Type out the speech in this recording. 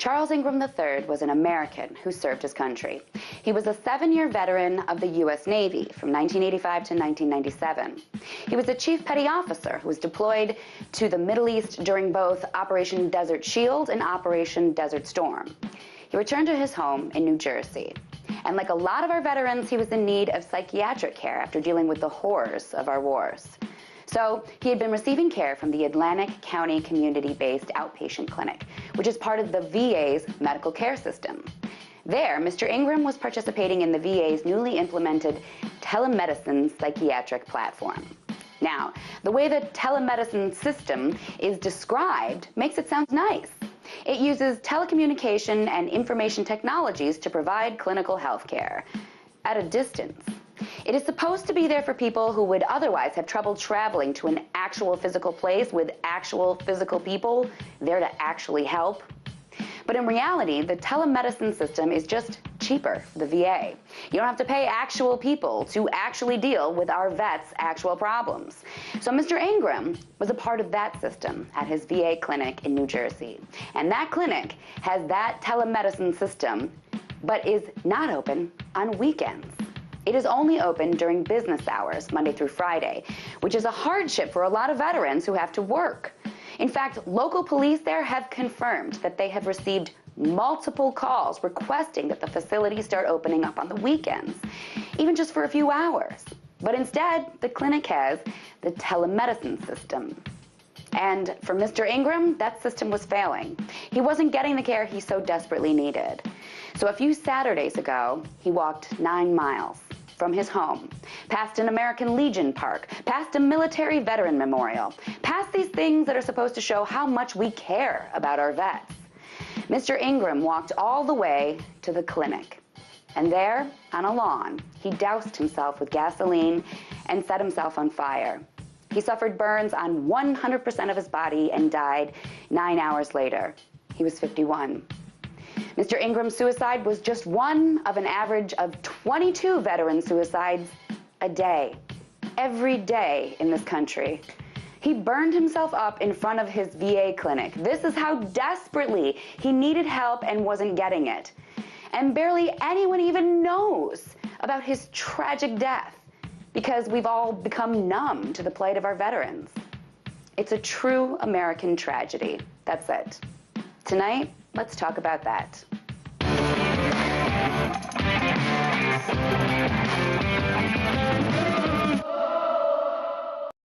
Charles Ingram III was an American who served his country. He was a 7-year veteran of the U.S. Navy from 1985 to 1997. He was a chief petty officer who was deployed to the Middle East during both Operation Desert Shield and Operation Desert Storm. He returned to his home in New Jersey. And like a lot of our veterans, he was in need of psychiatric care after dealing with the horrors of our wars. So he had been receiving care from the Atlantic County Community-Based Outpatient Clinic, which is part of the VA's medical care system. There, Mr. Ingram was participating in the VA's newly implemented telemedicine psychiatric platform. Now, the way the telemedicine system is described makes it sound nice. It uses telecommunication and information technologies to provide clinical health care at a distance. It is supposed to be there for people who would otherwise have trouble traveling to an actual physical place with actual physical people there to actually help. But in reality, the telemedicine system is just cheaper for the VA. You don't have to pay actual people to actually deal with our vets' actual problems. So Mr. Ingram was a part of that system at his VA clinic in New Jersey. And that clinic has that telemedicine system, but is not open on weekends. It is only open during business hours, Monday through Friday, which is a hardship for a lot of veterans who have to work. In fact, local police there have confirmed that they have received multiple calls requesting that the facility start opening up on the weekends, even just for a few hours. But instead, the clinic has the telemedicine system. And for Mr. Ingram, that system was failing. He wasn't getting the care he so desperately needed. So a few Saturdays ago, he walked 9 miles from his home, past an American Legion park, past a military veteran memorial, past these things that are supposed to show how much we care about our vets. Mr. Ingram walked all the way to the clinic. And there, on a lawn, he doused himself with gasoline and set himself on fire. He suffered burns on 100% of his body and died 9 hours later. He was 51. Mr. Ingram's suicide was just one of an average of 22 veteran suicides a day, every day in this country. He burned himself up in front of his VA clinic. This is how desperately he needed help and wasn't getting it. And barely anyone even knows about his tragic death because we've all become numb to the plight of our veterans. It's a true American tragedy. That's it. Tonight, let's talk about that.